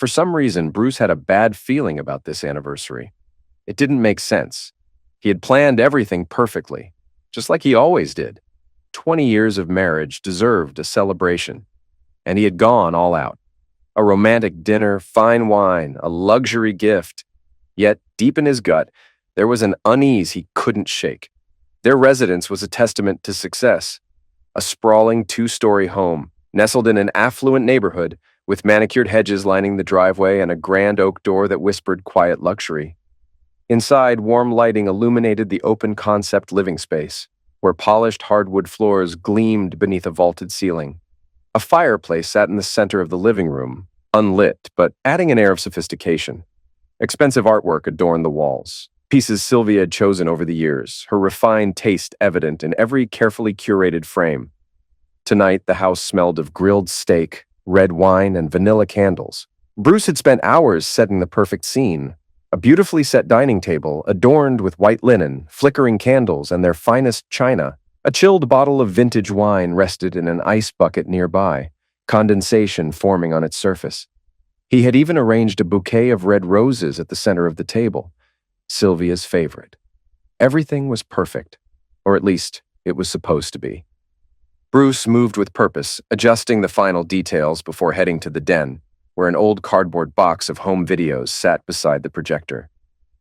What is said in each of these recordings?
For some reason, Bruce had a bad feeling about this anniversary. It didn't make sense. He had planned everything perfectly, just like he always did. 20 years of marriage deserved a celebration, and he had gone all out. A romantic dinner, fine wine, a luxury gift. Yet, deep in his gut, there was an unease he couldn't shake. Their residence was a testament to success. A sprawling two-story home, nestled in an affluent neighborhood, with manicured hedges lining the driveway and a grand oak door that whispered quiet luxury. Inside, warm lighting illuminated the open-concept living space, where polished hardwood floors gleamed beneath a vaulted ceiling. A fireplace sat in the center of the living room, unlit, but adding an air of sophistication. Expensive artwork adorned the walls, pieces Sylvia had chosen over the years, her refined taste evident in every carefully curated frame. Tonight, the house smelled of grilled steak, red wine, and vanilla candles. Bruce had spent hours setting the perfect scene. A beautifully set dining table, adorned with white linen, flickering candles, and their finest china. A chilled bottle of vintage wine rested in an ice bucket nearby, condensation forming on its surface. He had even arranged a bouquet of red roses at the center of the table, Sylvia's favorite. Everything was perfect, or at least it was supposed to be. Bruce moved with purpose, adjusting the final details before heading to the den, where an old cardboard box of home videos sat beside the projector.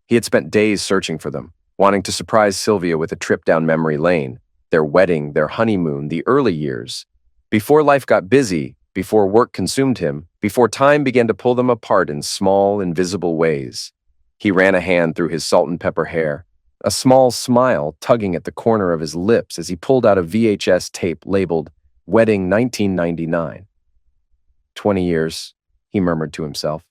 He had spent days searching for them, wanting to surprise Sylvia with a trip down memory lane, their wedding, their honeymoon, the early years. Before life got busy, before work consumed him, before time began to pull them apart in small, invisible ways. He ran a hand through his salt and pepper hair, a small smile tugging at the corner of his lips as he pulled out a VHS tape labeled Wedding 1999. 20 years, he murmured to himself.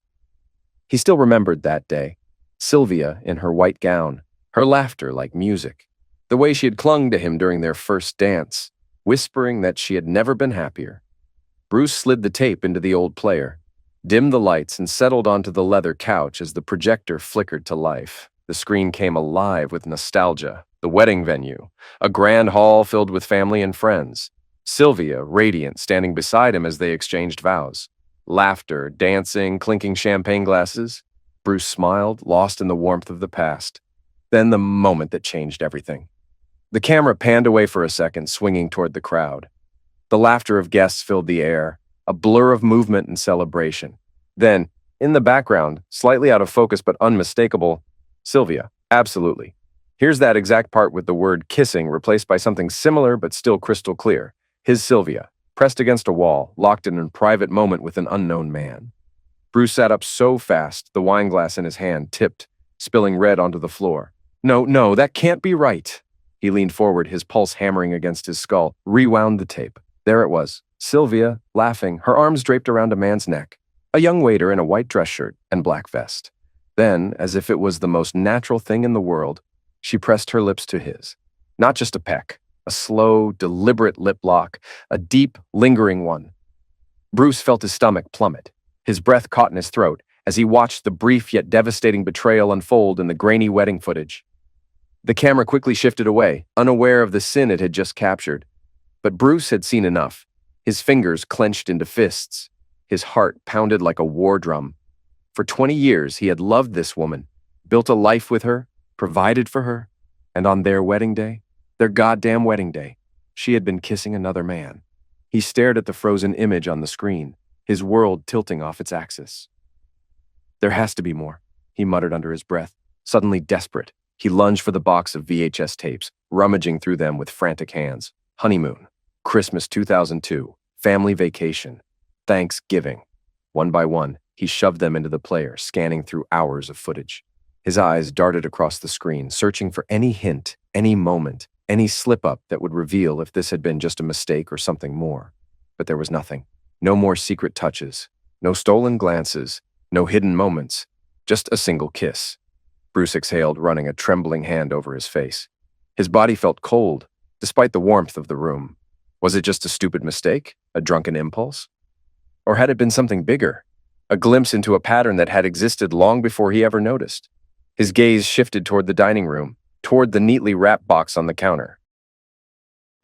He still remembered that day. Sylvia in her white gown, her laughter like music, the way she had clung to him during their first dance, whispering that she had never been happier. Bruce slid the tape into the old player, dimmed the lights, and settled onto the leather couch as the projector flickered to life. The screen came alive with nostalgia. The wedding venue, a grand hall filled with family and friends. Sylvia, radiant, standing beside him as they exchanged vows. Laughter, dancing, clinking champagne glasses. Bruce smiled, lost in the warmth of the past. Then the moment that changed everything. The camera panned away for a second, swinging toward the crowd. The laughter of guests filled the air, a blur of movement and celebration. Then, in the background, slightly out of focus but unmistakable, Sylvia. Absolutely. Here's that exact part with the word kissing replaced by something similar but still crystal clear. His Sylvia, pressed against a wall, locked in a private moment with an unknown man. Bruce sat up so fast, the wine glass in his hand tipped, spilling red onto the floor. No, that can't be right. He leaned forward, his pulse hammering against his skull, rewound the tape. There it was, Sylvia, laughing, her arms draped around a man's neck. A young waiter in a white dress shirt and black vest. Then, as if it was the most natural thing in the world, she pressed her lips to his. Not just a peck, a slow, deliberate lip lock, a deep, lingering one. Bruce felt his stomach plummet. His breath caught in his throat as he watched the brief yet devastating betrayal unfold in the grainy wedding footage. The camera quickly shifted away, unaware of the sin it had just captured. But Bruce had seen enough. His fingers clenched into fists. His heart pounded like a war drum. For 20 years, he had loved this woman, built a life with her, provided for her, and on their wedding day, their goddamn wedding day, she had been kissing another man. He stared at the frozen image on the screen, his world tilting off its axis. There has to be more, he muttered under his breath. Suddenly desperate, he lunged for the box of VHS tapes, rummaging through them with frantic hands. Honeymoon, Christmas 2002, family vacation, Thanksgiving. One by one, he shoved them into the player, scanning through hours of footage. His eyes darted across the screen, searching for any hint, any moment, any slip-up that would reveal if this had been just a mistake or something more. But there was nothing. No more secret touches, no stolen glances, no hidden moments, just a single kiss. Bruce exhaled, running a trembling hand over his face. His body felt cold, despite the warmth of the room. Was it just a stupid mistake? A drunken impulse? Or had it been something bigger? A glimpse into a pattern that had existed long before he ever noticed? His gaze shifted toward the dining room, toward the neatly wrapped box on the counter.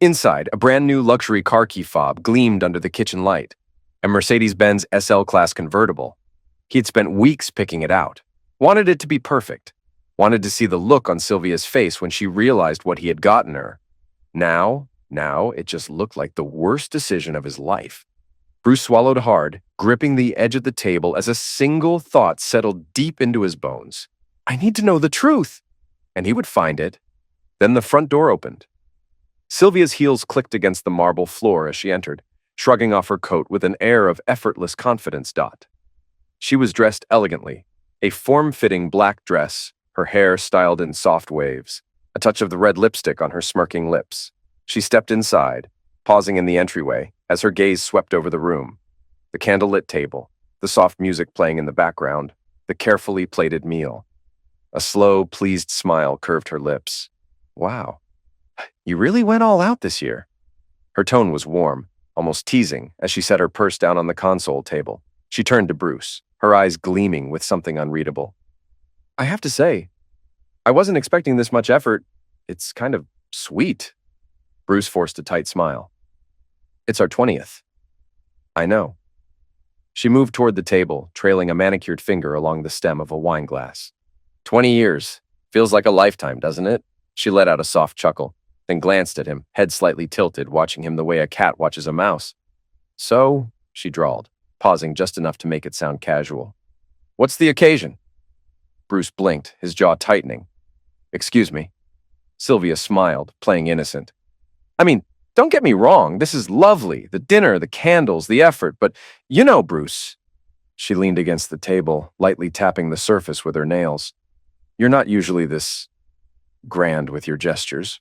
Inside, a brand-new luxury car key fob gleamed under the kitchen light, a Mercedes-Benz SL-Class convertible. He had spent weeks picking it out, wanted it to be perfect, wanted to see the look on Sylvia's face when she realized what he had gotten her. Now, it just looked like the worst decision of his life. Bruce swallowed hard, gripping the edge of the table as a single thought settled deep into his bones. I need to know the truth! And he would find it. Then the front door opened. Sylvia's heels clicked against the marble floor as she entered, shrugging off her coat with an air of effortless confidence. She was dressed elegantly, a form-fitting black dress, her hair styled in soft waves, a touch of the red lipstick on her smirking lips. She stepped inside, pausing in the entryway as her gaze swept over the room. The candlelit table, the soft music playing in the background, the carefully plated meal. A slow, pleased smile curved her lips. Wow, you really went all out this year. Her tone was warm, almost teasing, as she set her purse down on the console table. She turned to Bruce, her eyes gleaming with something unreadable. I have to say, I wasn't expecting this much effort. It's kind of sweet. Bruce forced a tight smile. It's our 20th. I know. She moved toward the table, trailing a manicured finger along the stem of a wine glass. 20 years. Feels like a lifetime, doesn't it? She let out a soft chuckle, then glanced at him, head slightly tilted, watching him the way a cat watches a mouse. So, she drawled, pausing just enough to make it sound casual. What's the occasion? Bruce blinked, his jaw tightening. Excuse me. Sylvia smiled, playing innocent. I mean, don't get me wrong, this is lovely, the dinner, the candles, the effort, but you know, Bruce. She leaned against the table, lightly tapping the surface with her nails. You're not usually this grand with your gestures.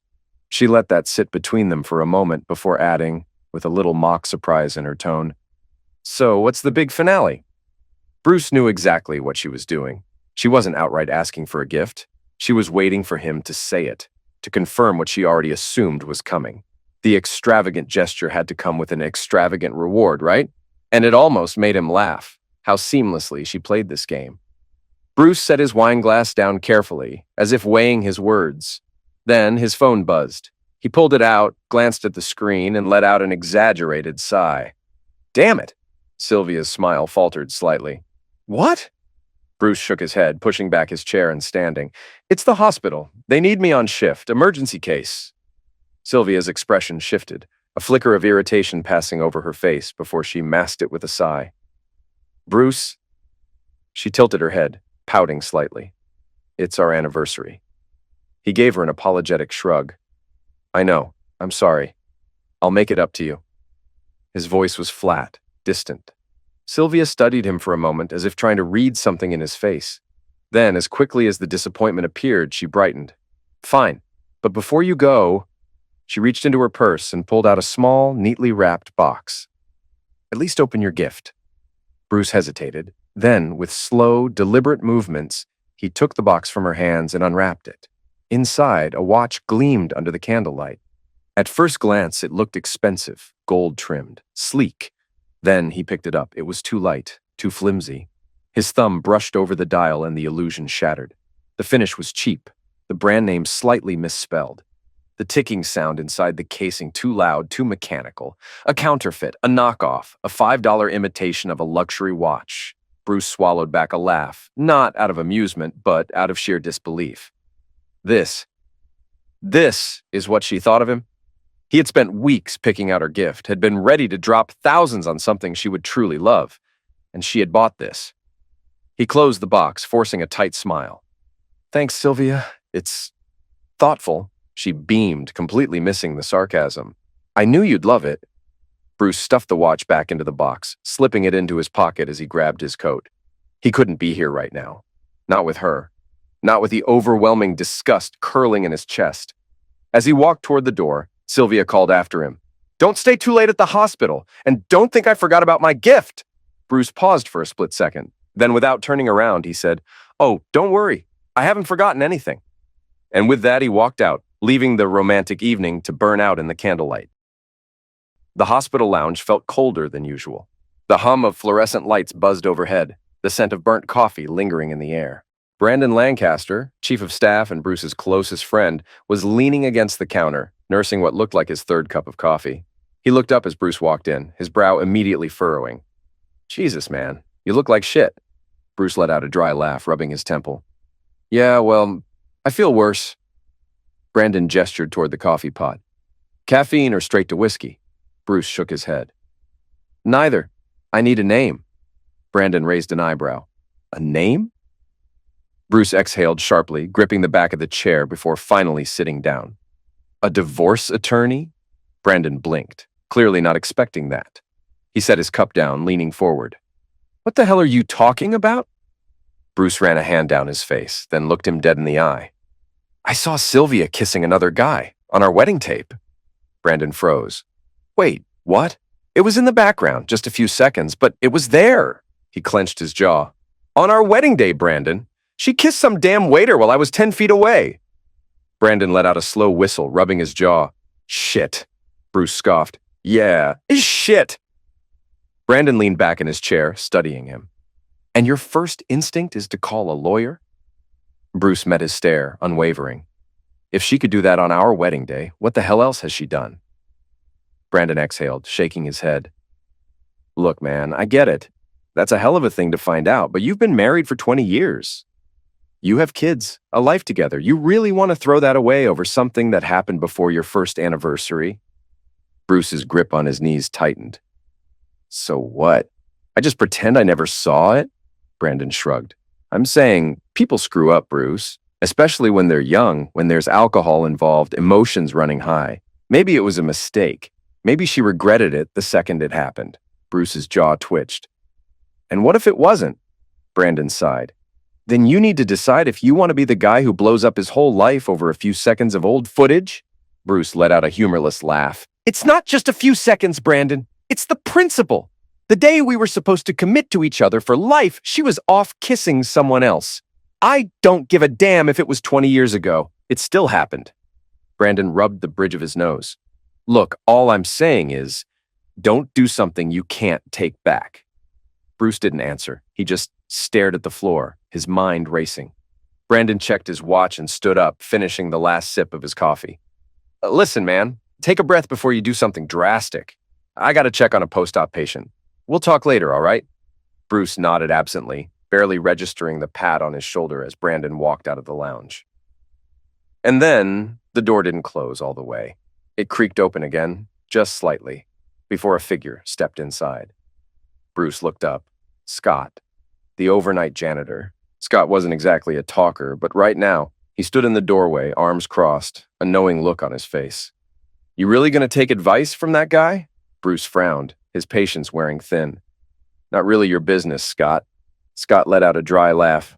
She let that sit between them for a moment before adding, with a little mock surprise in her tone, So, what's the big finale? Bruce knew exactly what she was doing. She wasn't outright asking for a gift. She was waiting for him to say it, to confirm what she already assumed was coming. The extravagant gesture had to come with an extravagant reward, right? And it almost made him laugh, how seamlessly she played this game. Bruce set his wine glass down carefully, as if weighing his words. Then his phone buzzed. He pulled it out, glanced at the screen, and let out an exaggerated sigh. Damn it! Sylvia's smile faltered slightly. What? Bruce shook his head, pushing back his chair and standing. It's the hospital. They need me on shift. Emergency case. Sylvia's expression shifted, a flicker of irritation passing over her face before she masked it with a sigh. Bruce? She tilted her head, pouting slightly. It's our anniversary. He gave her an apologetic shrug. I know. I'm sorry. I'll make it up to you. His voice was flat, distant. Sylvia studied him for a moment as if trying to read something in his face. Then, as quickly as the disappointment appeared, she brightened. Fine, but before you go... She reached into her purse and pulled out a small, neatly wrapped box. At least open your gift. Bruce hesitated. Then, with slow, deliberate movements, he took the box from her hands and unwrapped it. Inside, a watch gleamed under the candlelight. At first glance, it looked expensive, gold-trimmed, sleek. Then he picked it up. It was too light, too flimsy. His thumb brushed over the dial and the illusion shattered. The finish was cheap, the brand name slightly misspelled. The ticking sound inside the casing too loud, too mechanical. A counterfeit, a knockoff, a $5 imitation of a luxury watch. Bruce swallowed back a laugh, not out of amusement, but out of sheer disbelief. This is what she thought of him? He had spent weeks picking out her gift, had been ready to drop thousands on something she would truly love, and she had bought this. He closed the box, forcing a tight smile. Thanks, Sylvia. It's thoughtful. She beamed, completely missing the sarcasm. I knew you'd love it. Bruce stuffed the watch back into the box, slipping it into his pocket as he grabbed his coat. He couldn't be here right now. Not with her. Not with the overwhelming disgust curling in his chest. As he walked toward the door, Sylvia called after him. Don't stay too late at the hospital, and don't think I forgot about my gift. Bruce paused for a split second. Then, without turning around, he said, Oh, don't worry. I haven't forgotten anything. And with that, he walked out, leaving the romantic evening to burn out in the candlelight. The hospital lounge felt colder than usual. The hum of fluorescent lights buzzed overhead, the scent of burnt coffee lingering in the air. Brandon Lancaster, chief of staff and Bruce's closest friend, was leaning against the counter, nursing what looked like his third cup of coffee. He looked up as Bruce walked in, his brow immediately furrowing. Jesus, man, you look like shit. Bruce let out a dry laugh, rubbing his temple. Yeah, well, I feel worse. Brandon gestured toward the coffee pot. Caffeine or straight to whiskey? Bruce shook his head. Neither. I need a name. Brandon raised an eyebrow. A name? Bruce exhaled sharply, gripping the back of the chair before finally sitting down. A divorce attorney? Brandon blinked, clearly not expecting that. He set his cup down, leaning forward. What the hell are you talking about? Bruce ran a hand down his face, then looked him dead in the eye. I saw Sylvia kissing another guy on our wedding tape. Brandon froze. Wait, what? It was in the background, just a few seconds, but it was there. He clenched his jaw. On our wedding day, Brandon. She kissed some damn waiter while I was 10 feet away. Brandon let out a slow whistle, rubbing his jaw. Shit. Bruce scoffed. Yeah, shit. Brandon leaned back in his chair, studying him. And your first instinct is to call a lawyer? Bruce met his stare, unwavering. If she could do that on our wedding day, what the hell else has she done? Brandon exhaled, shaking his head. Look, man, I get it. That's a hell of a thing to find out, but you've been married for 20 years. You have kids, a life together. You really want to throw that away over something that happened before your first anniversary? Bruce's grip on his knees tightened. So what? I just pretend I never saw it? Brandon shrugged. I'm saying people screw up, Bruce, especially when they're young, when there's alcohol involved, emotions running high. Maybe it was a mistake. Maybe she regretted it the second it happened. Bruce's jaw twitched. And what if it wasn't? Brandon sighed. Then you need to decide if you want to be the guy who blows up his whole life over a few seconds of old footage? Bruce let out a humorless laugh. It's not just a few seconds, Brandon. It's the principle. The day we were supposed to commit to each other for life, she was off kissing someone else. I don't give a damn if it was 20 years ago. It still happened. Brandon rubbed the bridge of his nose. Look, all I'm saying is, don't do something you can't take back. Bruce didn't answer. He just stared at the floor, his mind racing. Brandon checked his watch and stood up, finishing the last sip of his coffee. Listen, man, take a breath before you do something drastic. I gotta check on a post-op patient. We'll talk later, all right? Bruce nodded absently, barely registering the pat on his shoulder as Brandon walked out of the lounge. And then the door didn't close all the way. It creaked open again, just slightly, before a figure stepped inside. Bruce looked up. Scott, the overnight janitor. Scott wasn't exactly a talker, but right now, he stood in the doorway, arms crossed, a knowing look on his face. You really gonna take advice from that guy? Bruce frowned, his patience wearing thin. Not really your business, Scott. Scott let out a dry laugh.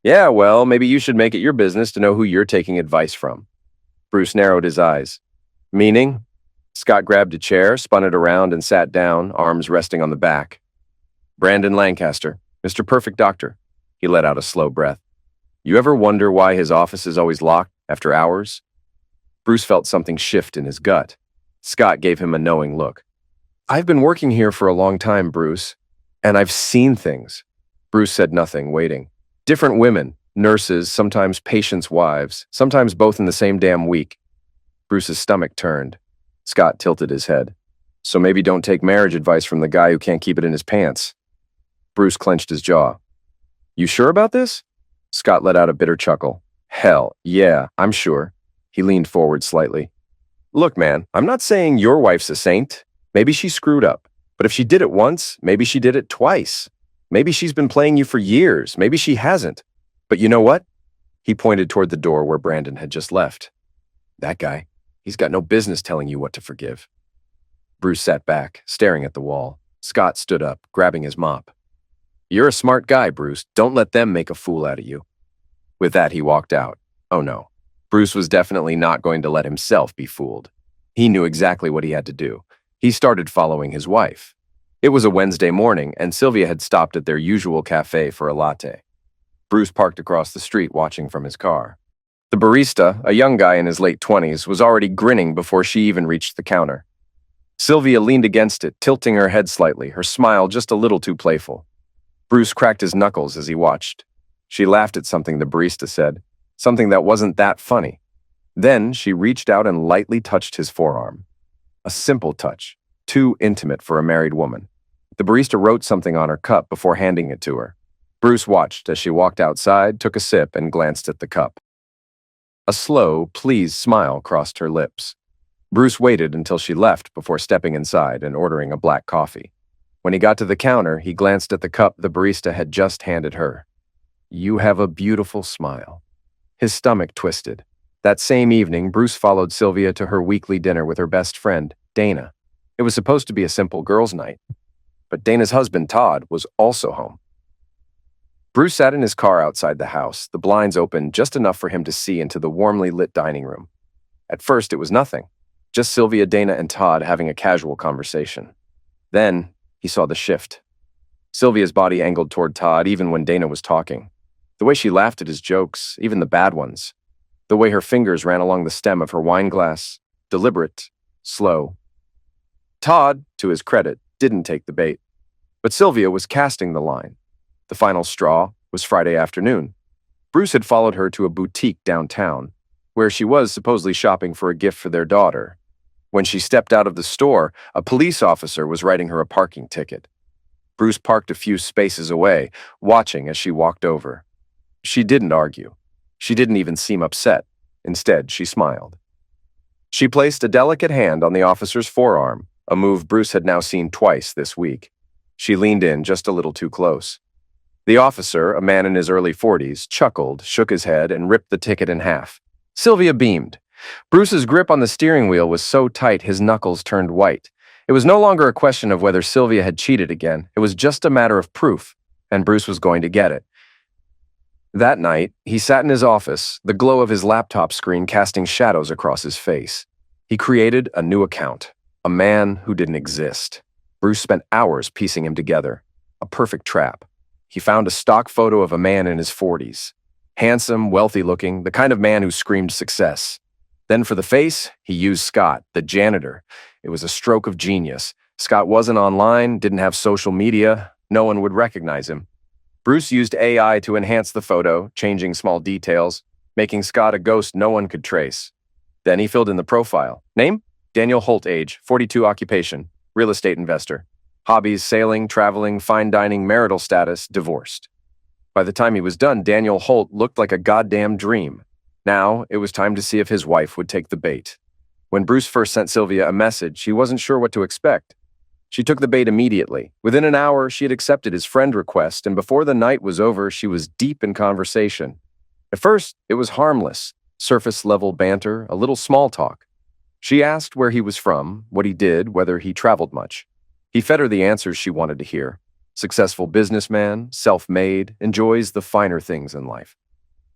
Yeah, well, maybe you should make it your business to know who you're taking advice from. Bruce narrowed his eyes. Meaning? Scott grabbed a chair, spun it around, and sat down, arms resting on the back. Brandon Lancaster, Mr. Perfect Doctor. He let out a slow breath. You ever wonder why his office is always locked after hours? Bruce felt something shift in his gut. Scott gave him a knowing look. I've been working here for a long time, Bruce, and I've seen things. Bruce said nothing, waiting. Different women, nurses, sometimes patients' wives, sometimes both in the same damn week. Bruce's stomach turned. Scott tilted his head. So maybe don't take marriage advice from the guy who can't keep it in his pants. Bruce clenched his jaw. You sure about this? Scott let out a bitter chuckle. Hell, yeah, I'm sure. He leaned forward slightly. Look, man, I'm not saying your wife's a saint. Maybe she screwed up. But if she did it once, maybe she did it twice. Maybe she's been playing you for years. Maybe she hasn't. But you know what? He pointed toward the door where Brandon had just left. That guy. He's got no business telling you what to forgive. Bruce sat back, staring at the wall. Scott stood up, grabbing his mop. You're a smart guy, Bruce. Don't let them make a fool out of you. With that, he walked out. Oh no. Bruce was definitely not going to let himself be fooled. He knew exactly what he had to do. He started following his wife. It was a Wednesday morning, and Sylvia had stopped at their usual cafe for a latte. Bruce parked across the street, watching from his car. The barista, a young guy in his late 20s, was already grinning before she even reached the counter. Sylvia leaned against it, tilting her head slightly, her smile just a little too playful. Bruce cracked his knuckles as he watched. She laughed at something the barista said, something that wasn't that funny. Then she reached out and lightly touched his forearm. A simple touch, too intimate for a married woman. The barista wrote something on her cup before handing it to her. Bruce watched as she walked outside, took a sip, and glanced at the cup. A slow, pleased smile crossed her lips. Bruce waited until she left before stepping inside and ordering a black coffee. When he got to the counter, he glanced at the cup the barista had just handed her. "You have a beautiful smile." His stomach twisted. That same evening, Bruce followed Sylvia to her weekly dinner with her best friend, Dana. It was supposed to be a simple girls' night, but Dana's husband, Todd, was also home. Bruce sat in his car outside the house, the blinds open just enough for him to see into the warmly lit dining room. At first, it was nothing, just Sylvia, Dana, and Todd having a casual conversation. Then, he saw the shift. Sylvia's body angled toward Todd even when Dana was talking. The way she laughed at his jokes, even the bad ones. The way her fingers ran along the stem of her wine glass, deliberate, slow. Todd, to his credit, didn't take the bait. But Sylvia was casting the line. The final straw was Friday afternoon. Bruce had followed her to a boutique downtown, where she was supposedly shopping for a gift for their daughter. When she stepped out of the store, a police officer was writing her a parking ticket. Bruce parked a few spaces away, watching as she walked over. She didn't argue. She didn't even seem upset. Instead, she smiled. She placed a delicate hand on the officer's forearm, a move Bruce had now seen twice this week. She leaned in just a little too close. The officer, a man in his early 40s, chuckled, shook his head, and ripped the ticket in half. Sylvia beamed. Bruce's grip on the steering wheel was so tight his knuckles turned white. It was no longer a question of whether Sylvia had cheated again. It was just a matter of proof, and Bruce was going to get it. That night, he sat in his office, the glow of his laptop screen casting shadows across his face. He created a new account, a man who didn't exist. Bruce spent hours piecing him together. A perfect trap. He found a stock photo of a man in his 40s. Handsome, wealthy-looking, the kind of man who screamed success. Then for the face, he used Scott, the janitor. It was a stroke of genius. Scott wasn't online, didn't have social media. No one would recognize him. Bruce used AI to enhance the photo, changing small details, making Scott a ghost no one could trace. Then he filled in the profile. Name? Daniel Holt, age, 42, occupation, real estate investor. Hobbies, sailing, traveling, fine dining, marital status, divorced. By the time he was done, Daniel Holt looked like a goddamn dream. Now, it was time to see if his wife would take the bait. When Bruce first sent Sylvia a message, he wasn't sure what to expect. She took the bait immediately. Within an hour, she had accepted his friend request, and before the night was over, she was deep in conversation. At first, it was harmless, surface-level banter, a little small talk. She asked where he was from, what he did, whether he traveled much. He fed her the answers she wanted to hear. Successful businessman, self-made, enjoys the finer things in life.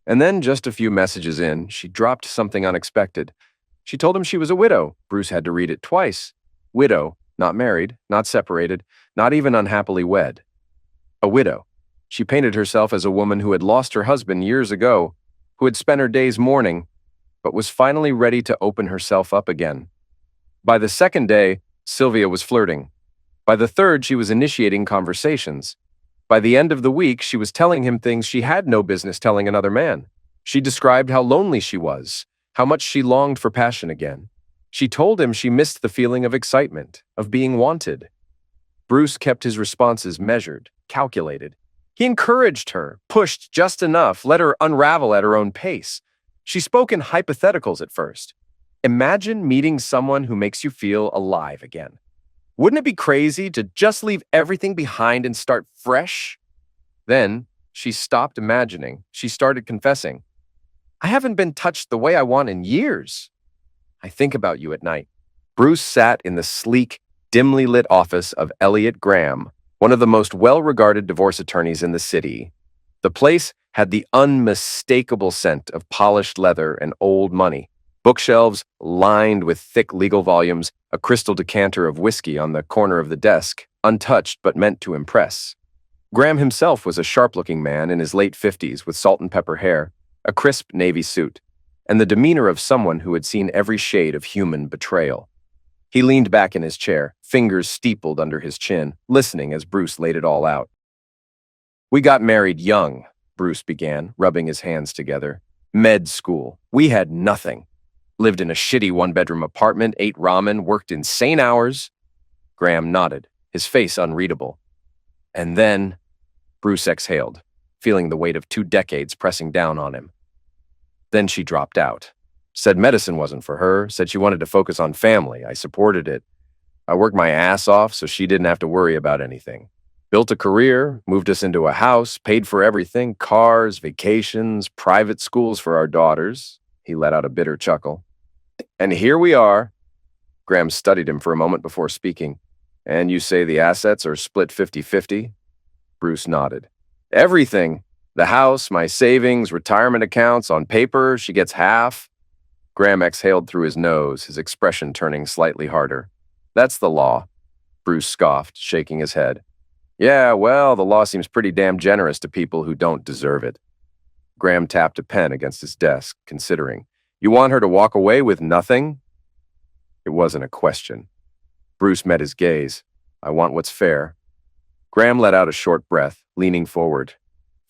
And then, just a few messages in, she dropped something unexpected. She told him she was a widow. Bruce had to read it twice. Widow, not married, not separated, not even unhappily wed. A widow. She painted herself as a woman who had lost her husband years ago, who had spent her days mourning, but was finally ready to open herself up again. By the second day, Sylvia was flirting. By the third, she was initiating conversations. By the end of the week, she was telling him things she had no business telling another man. She described how lonely she was, how much she longed for passion again. She told him she missed the feeling of excitement, of being wanted. Bruce kept his responses measured, calculated. He encouraged her, pushed just enough, let her unravel at her own pace. She spoke in hypotheticals at first. Imagine meeting someone who makes you feel alive again. Wouldn't it be crazy to just leave everything behind and start fresh? Then, she stopped imagining. She started confessing. I haven't been touched the way I want in years. I think about you at night. Bruce sat in the sleek, dimly lit office of Elliot Graham, one of the most well-regarded divorce attorneys in the city. The place had the unmistakable scent of polished leather and old money. Bookshelves lined with thick legal volumes, a crystal decanter of whiskey on the corner of the desk, untouched but meant to impress. Graham himself was a sharp-looking man in his late 50s with salt and pepper hair, a crisp navy suit, and the demeanor of someone who had seen every shade of human betrayal. He leaned back in his chair, fingers steepled under his chin, listening as Bruce laid it all out. We got married young, Bruce began, rubbing his hands together. Med school. We had nothing. Lived in a shitty one-bedroom apartment, ate ramen, worked insane hours. Graham nodded, his face unreadable. And then, Bruce exhaled. feeling the weight of 2 decades pressing down on him. Then she dropped out. Said medicine wasn't for her, said she wanted to focus on family. I supported it. I worked my ass off so she didn't have to worry about anything. Built a career, moved us into a house, paid for everything, cars, vacations, private schools for our daughters. He let out a bitter chuckle. And here we are. Graham studied him for a moment before speaking. And you say the assets are split 50-50? Bruce nodded. Everything. The house, my savings, retirement accounts, on paper, she gets half. Graham exhaled through his nose, his expression turning slightly harder. That's the law. Bruce scoffed, shaking his head. Yeah, well, the law seems pretty damn generous to people who don't deserve it. Graham tapped a pen against his desk, considering. You want her to walk away with nothing? It wasn't a question. Bruce met his gaze. I want what's fair. Graham let out a short breath, leaning forward.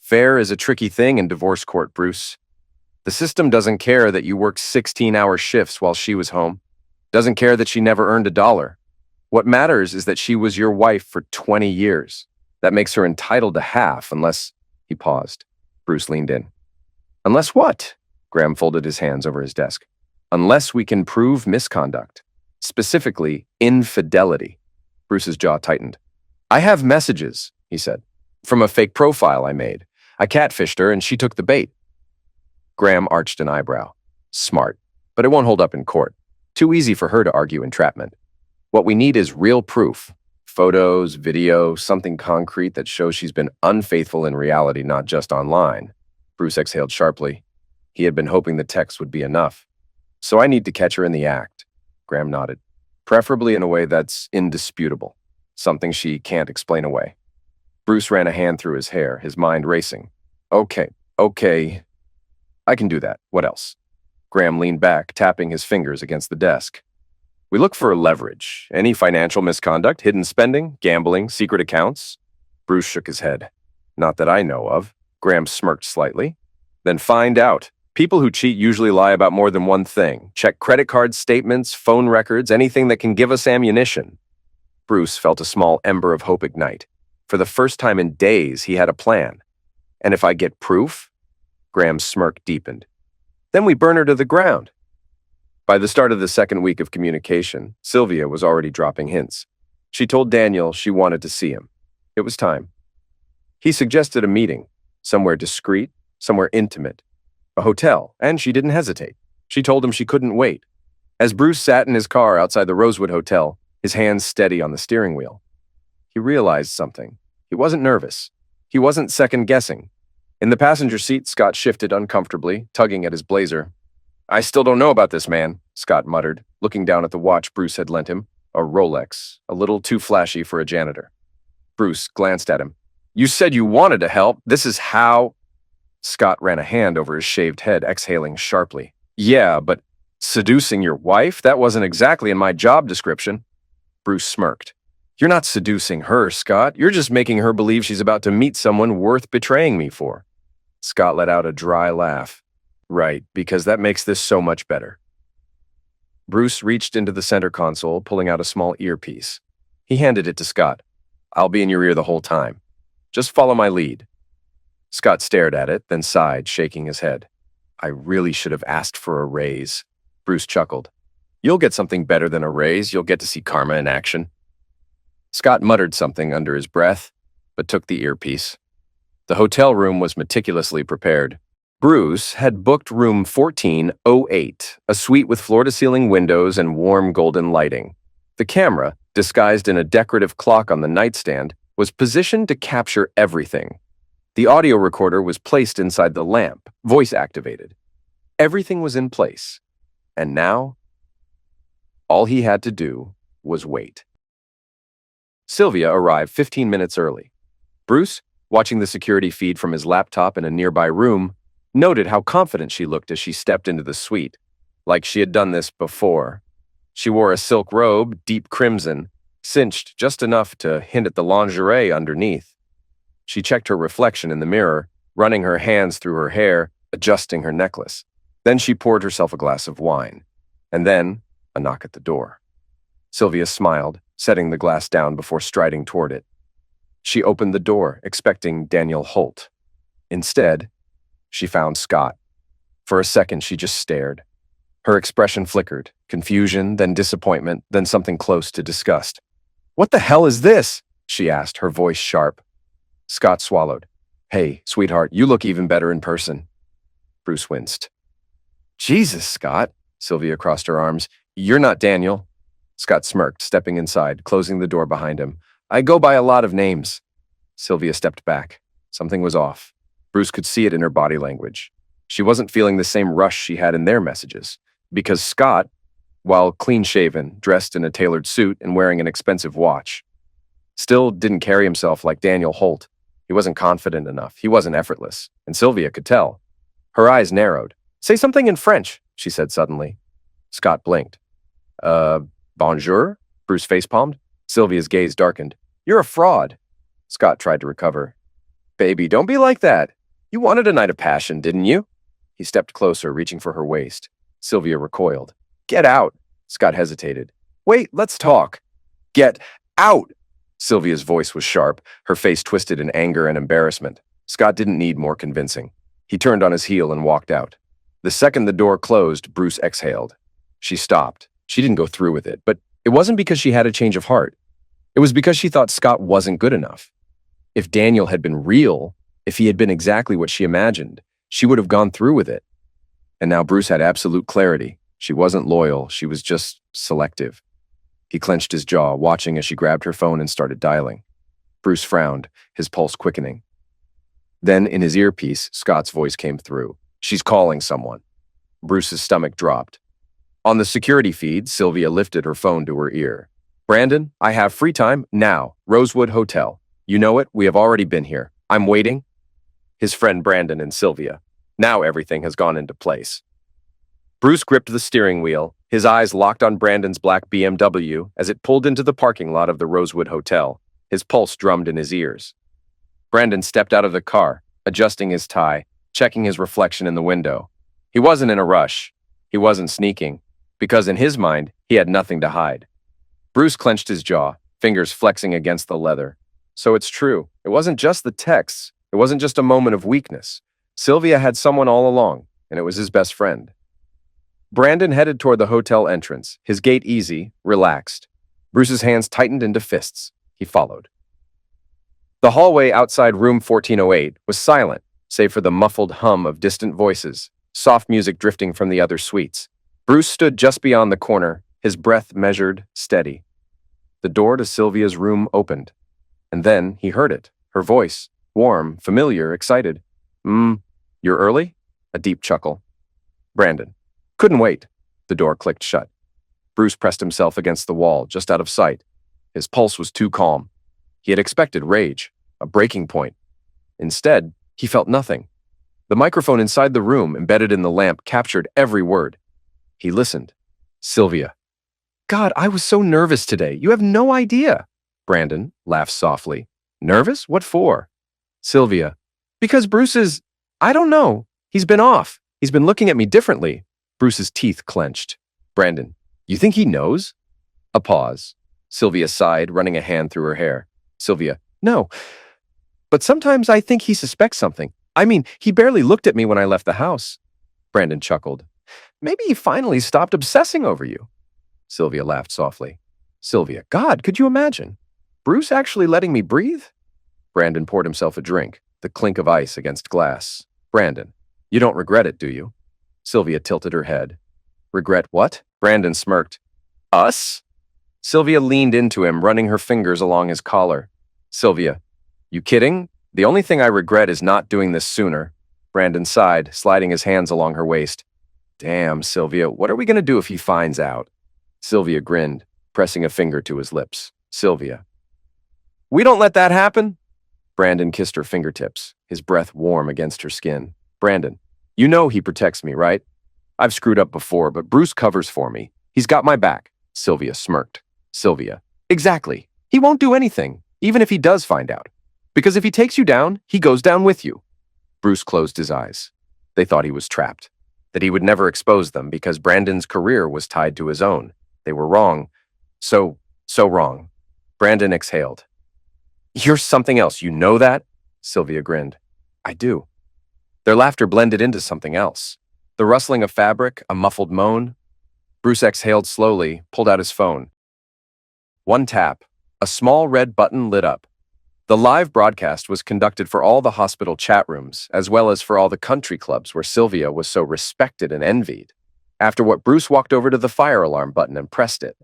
Fair is a tricky thing in divorce court, Bruce. The system doesn't care that you worked 16-hour shifts while she was home. Doesn't care that she never earned $1. What matters is that she was your wife for 20 years. That makes her entitled to half unless... He paused. Bruce leaned in. Unless what? Graham folded his hands over his desk. Unless we can prove misconduct. Specifically, infidelity. Bruce's jaw tightened. I have messages, he said, from a fake profile I made. I catfished her and she took the bait. Graham arched an eyebrow. Smart, but it won't hold up in court. Too easy for her to argue entrapment. What we need is real proof. Photos, video, something concrete that shows she's been unfaithful in reality, not just online. Bruce exhaled sharply. He had been hoping the text would be enough. So I need to catch her in the act. Graham nodded. Preferably in a way that's indisputable. Something she can't explain away. Bruce ran a hand through his hair, his mind racing. Okay. I can do that. What else? Graham leaned back, tapping his fingers against the desk. We look for leverage. Any financial misconduct, hidden spending, gambling, secret accounts? Bruce shook his head. Not that I know of. Graham smirked slightly. Then find out. People who cheat usually lie about more than one thing. Check credit card statements, phone records, anything that can give us ammunition. Bruce felt a small ember of hope ignite. For the first time in days, he had a plan. And if I get proof? Graham's smirk deepened. Then we burn her to the ground. By the start of the second week of communication, Sylvia was already dropping hints. She told Daniel she wanted to see him. It was time. He suggested a meeting, somewhere discreet, somewhere intimate, a hotel, and she didn't hesitate. She told him she couldn't wait. As Bruce sat in his car outside the Rosewood Hotel, his hands steady on the steering wheel, he realized something. He wasn't nervous. He wasn't second-guessing. In the passenger seat, Scott shifted uncomfortably, tugging at his blazer. I still don't know about this man, Scott muttered, looking down at the watch Bruce had lent him, a Rolex, a little too flashy for a janitor. Bruce glanced at him. You said you wanted to help. This is how... Scott ran a hand over his shaved head, exhaling sharply. Yeah, but seducing your wife? That wasn't exactly in my job description. Bruce smirked. You're not seducing her, Scott. You're just making her believe she's about to meet someone worth betraying me for. Scott let out a dry laugh. Right, because that makes this so much better. Bruce reached into the center console, pulling out a small earpiece. He handed it to Scott. I'll be in your ear the whole time. Just follow my lead. Scott stared at it, then sighed, shaking his head. I really should have asked for a raise. Bruce chuckled. You'll get something better than a raise. You'll get to see karma in action. Scott muttered something under his breath, but took the earpiece. The hotel room was meticulously prepared. Bruce had booked room 1408, a suite with floor-to-ceiling windows and warm golden lighting. The camera, disguised in a decorative clock on the nightstand, was positioned to capture everything. The audio recorder was placed inside the lamp, voice-activated. Everything was in place. And now, all he had to do was wait. Sylvia arrived 15 minutes early. Bruce, watching the security feed from his laptop in a nearby room, noted how confident she looked as she stepped into the suite, like she had done this before. She wore a silk robe, deep crimson, cinched just enough to hint at the lingerie underneath. She checked her reflection in the mirror, running her hands through her hair, adjusting her necklace. Then she poured herself a glass of wine. And then, a knock at the door. Sylvia smiled, setting the glass down before striding toward it. She opened the door, expecting Daniel Holt. Instead, she found Scott. For a second, she just stared. Her expression flickered, confusion, then disappointment, then something close to disgust. "What the hell is this?" she asked, her voice sharp. Scott swallowed. "Hey, sweetheart, you look even better in person." Bruce winced. "Jesus, Scott," Sylvia crossed her arms. "You're not Daniel." Scott smirked, stepping inside, closing the door behind him. "I go by a lot of names." Sylvia stepped back. Something was off. Bruce could see it in her body language. She wasn't feeling the same rush she had in their messages. Because Scott, while clean-shaven, dressed in a tailored suit and wearing an expensive watch, still didn't carry himself like Daniel Holt. He wasn't confident enough. He wasn't effortless. And Sylvia could tell. Her eyes narrowed. "Say something in French," she said suddenly. Scott blinked. Bonjour?" Bruce facepalmed. Sylvia's gaze darkened. "You're a fraud." Scott tried to recover. "Baby, don't be like that. You wanted a night of passion, didn't you?" He stepped closer, reaching for her waist. Sylvia recoiled. "Get out." Scott hesitated. "Wait, let's talk." "Get out!" Sylvia's voice was sharp, her face twisted in anger and embarrassment. Scott didn't need more convincing. He turned on his heel and walked out. The second the door closed, Bruce exhaled. She stopped. She didn't go through with it, but it wasn't because she had a change of heart. It was because she thought Scott wasn't good enough. If Daniel had been real, if he had been exactly what she imagined, she would have gone through with it. And now Bruce had absolute clarity. She wasn't loyal, she was just selective. He clenched his jaw, watching as she grabbed her phone and started dialing. Bruce frowned, his pulse quickening. Then, in his earpiece, Scott's voice came through. "She's calling someone." Bruce's stomach dropped. On the security feed, Sylvia lifted her phone to her ear. "Brandon, I have free time now. Rosewood Hotel. You know it, we have already been here. I'm waiting." His friend Brandon and Sylvia. Now everything has gone into place. Bruce gripped the steering wheel, his eyes locked on Brandon's black BMW as it pulled into the parking lot of the Rosewood Hotel. His pulse drummed in his ears. Brandon stepped out of the car, adjusting his tie, checking his reflection in the window. He wasn't in a rush. He wasn't sneaking, because in his mind, he had nothing to hide. Bruce clenched his jaw, fingers flexing against the leather. So it's true. It wasn't just the texts. It wasn't just a moment of weakness. Sylvia had someone all along, and it was his best friend. Brandon headed toward the hotel entrance, his gait easy, relaxed. Bruce's hands tightened into fists. He followed. The hallway outside room 1408 was silent, save for the muffled hum of distant voices, soft music drifting from the other suites. Bruce stood just beyond the corner, his breath measured, steady. The door to Sylvia's room opened, and then he heard it, her voice, warm, familiar, excited. You're early?" A deep chuckle. "Brandon." "Couldn't wait." The door clicked shut. Bruce pressed himself against the wall, just out of sight. His pulse was too calm. He had expected rage, a breaking point. Instead, he felt nothing. The microphone inside the room, embedded in the lamp, captured every word. He listened. Sylvia. "God, I was so nervous today. You have no idea." Brandon laughed softly. "Nervous? What for?" Sylvia. "Because Bruce is... I don't know. He's been off. He's been looking at me differently." Bruce's teeth clenched. Brandon. "You think he knows?" A pause. Sylvia sighed, running a hand through her hair. Sylvia. "No. But sometimes I think he suspects something. I mean, he barely looked at me when I left the house." Brandon chuckled. "Maybe he finally stopped obsessing over you." Sylvia laughed softly. Sylvia. "God, could you imagine? Bruce actually letting me breathe?" Brandon poured himself a drink, the clink of ice against glass. Brandon. "You don't regret it, do you?" Sylvia tilted her head. "Regret what?" Brandon smirked. "Us?" Sylvia leaned into him, running her fingers along his collar. Sylvia. "You kidding? The only thing I regret is not doing this sooner." Brandon sighed, sliding his hands along her waist. "Damn, Sylvia, what are we going to do if he finds out?" Sylvia grinned, pressing a finger to his lips. Sylvia. "We don't let that happen." Brandon kissed her fingertips, his breath warm against her skin. Brandon. "You know he protects me, right? I've screwed up before, but Bruce covers for me. He's got my back." Sylvia smirked. Sylvia. "Exactly. He won't do anything, even if he does find out. Because if he takes you down, he goes down with you." Bruce closed his eyes. They thought he was trapped, that he would never expose them because Brandon's career was tied to his own. They were wrong. So wrong. Brandon exhaled. "You're something else, you know that?" Sylvia grinned. "I do." Their laughter blended into something else. The rustling of fabric, a muffled moan. Bruce exhaled slowly, pulled out his phone. One tap. A small red button lit up. The live broadcast was conducted for all the hospital chat rooms, as well as for all the country clubs where Sylvia was so respected and envied. After what, Bruce walked over to the fire alarm button and pressed it.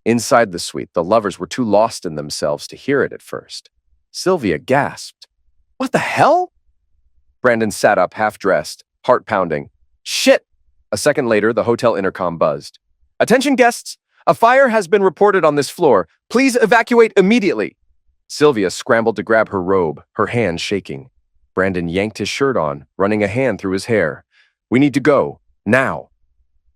Inside the suite, the lovers were too lost in themselves to hear it at first. Sylvia gasped. "What the hell?" Brandon sat up, half-dressed, heart pounding. "Shit!" A second later, the hotel intercom buzzed. "Attention guests! A fire has been reported on this floor. Please evacuate immediately." Sylvia scrambled to grab her robe, her hands shaking. Brandon yanked his shirt on, running a hand through his hair. "We need to go. Now."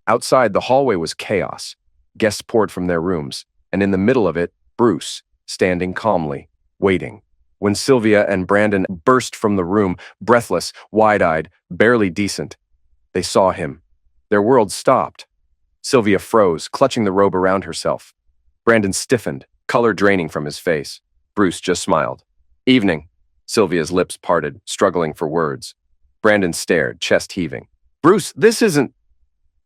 Outside, the hallway was chaos. Guests poured from their rooms, and in the middle of it, Bruce, standing calmly, waiting. When Sylvia and Brandon burst from the room, breathless, wide-eyed, barely decent, they saw him. Their world stopped. Sylvia froze, clutching the robe around herself. Brandon stiffened, color draining from his face. Bruce just smiled. "Evening." Sylvia's lips parted, struggling for words. Brandon stared, chest heaving. "Bruce, this isn't—"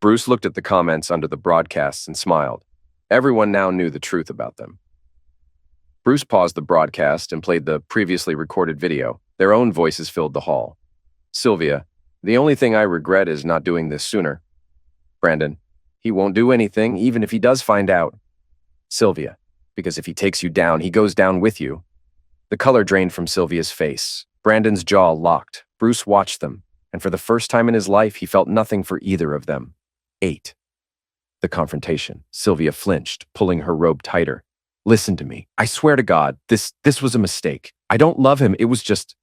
Bruce looked at the comments under the broadcasts and smiled. Everyone now knew the truth about them. Bruce paused the broadcast and played the previously recorded video. Their own voices filled the hall. Sylvia, "The only thing I regret is not doing this sooner." Brandon, "He won't do anything, even if he does find out." Sylvia, "Because if he takes you down, he goes down with you." The color drained from Sylvia's face. Brandon's jaw locked. Bruce watched them, and for the first time in his life, he felt nothing for either of them. 8. The confrontation. Sylvia flinched, pulling her robe tighter. "Listen to me. I swear to God, this was a mistake. I don't love him. It was just—"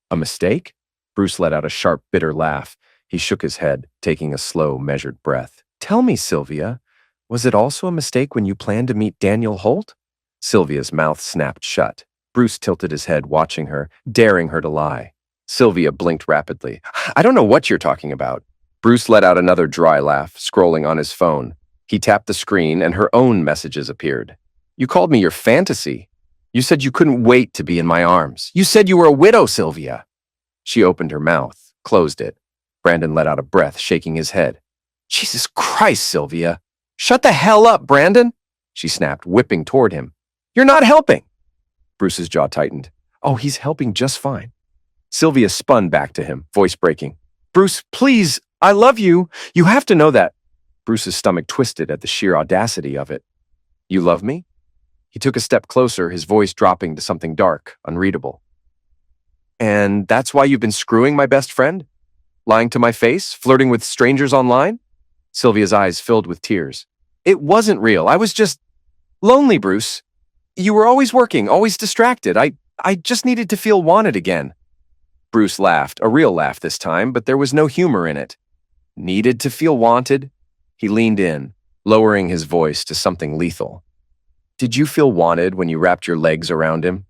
"A mistake?" Bruce let out a sharp, bitter laugh. He shook his head, taking a slow, measured breath. "Tell me, Sylvia, was it also a mistake when you planned to meet Daniel Holt?" Sylvia's mouth snapped shut. Bruce tilted his head, watching her, daring her to lie. Sylvia blinked rapidly. "I don't know what you're talking about." Bruce let out another dry laugh, scrolling on his phone. He tapped the screen, and her own messages appeared. "You called me your fantasy. You said you couldn't wait to be in my arms. You said you were a widow, Sylvia." She opened her mouth, closed it. Brandon let out a breath, shaking his head. "Jesus Christ, Sylvia. Shut the hell up, Brandon," she snapped, whipping toward him. "You're not helping." Bruce's jaw tightened. "Oh, he's helping just fine." Sylvia spun back to him, voice breaking. "Bruce, please, I love you. You have to know that." Bruce's stomach twisted at the sheer audacity of it. "You love me?" He took a step closer, his voice dropping to something dark, unreadable. "And that's why you've been screwing my best friend? Lying to my face? Flirting with strangers online?" Sylvia's eyes filled with tears. "It wasn't real. I was just lonely, Bruce. You were always working, always distracted. I just needed to feel wanted again." Bruce laughed, a real laugh this time, but there was no humor in it. "Needed to feel wanted?" He leaned in, lowering his voice to something lethal. "Did you feel wanted when you wrapped your legs around him?"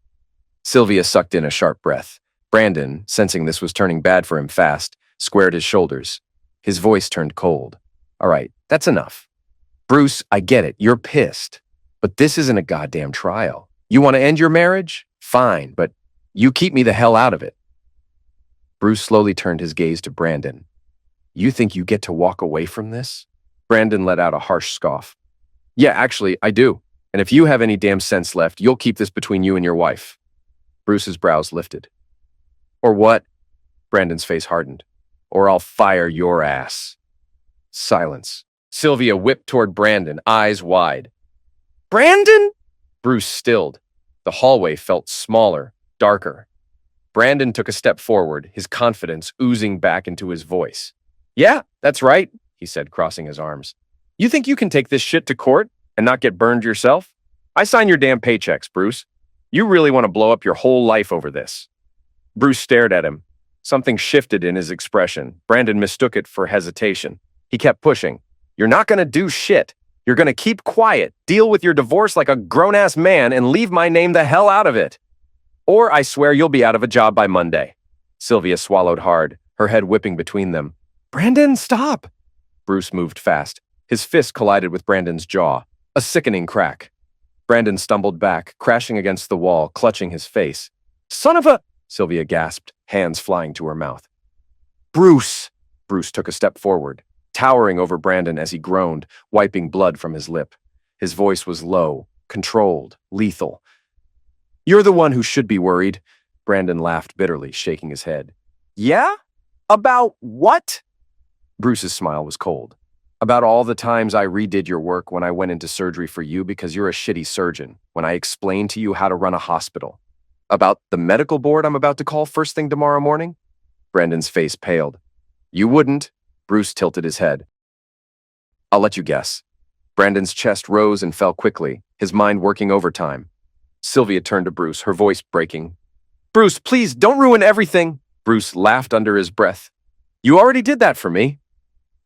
Sylvia sucked in a sharp breath. Brandon, sensing this was turning bad for him fast, squared his shoulders. His voice turned cold. "All right, that's enough. Bruce, I get it. You're pissed. But this isn't a goddamn trial. You want to end your marriage? Fine, but you keep me the hell out of it." Bruce slowly turned his gaze to Brandon. "You think you get to walk away from this?" Brandon let out a harsh scoff. "Yeah, actually, I do. And if you have any damn sense left, you'll keep this between you and your wife." Bruce's brows lifted. "Or what?" Brandon's face hardened. "Or I'll fire your ass." Silence. Sylvia whipped toward Brandon, eyes wide. "Brandon?" Bruce stilled. The hallway felt smaller, darker. Brandon took a step forward, his confidence oozing back into his voice. "Yeah, that's right," he said, crossing his arms. "You think you can take this shit to court and not get burned yourself? I sign your damn paychecks, Bruce. You really want to blow up your whole life over this." Bruce stared at him. Something shifted in his expression. Brandon mistook it for hesitation. He kept pushing. "You're not going to do shit. You're going to keep quiet, deal with your divorce like a grown-ass man, and leave my name the hell out of it. Or I swear you'll be out of a job by Monday." Sylvia swallowed hard, her head whipping between them. "Brandon, stop!" Bruce moved fast. His fist collided with Brandon's jaw, a sickening crack. Brandon stumbled back, crashing against the wall, clutching his face. "Son of a—" Sylvia gasped, hands flying to her mouth. Bruce! Bruce took a step forward, towering over Brandon as he groaned, wiping blood from his lip. His voice was low, controlled, lethal. You're the one who should be worried. Brandon laughed bitterly, shaking his head. Yeah? About what? Bruce's smile was cold. About all the times I redid your work when I went into surgery for you because you're a shitty surgeon, when I explained to you how to run a hospital. About the medical board I'm about to call first thing tomorrow morning? Brandon's face paled. You wouldn't. Bruce tilted his head. I'll let you guess. Brandon's chest rose and fell quickly, his mind working overtime. Sylvia turned to Bruce, her voice breaking. Bruce, please, don't ruin everything. Bruce laughed under his breath. You already did that for me.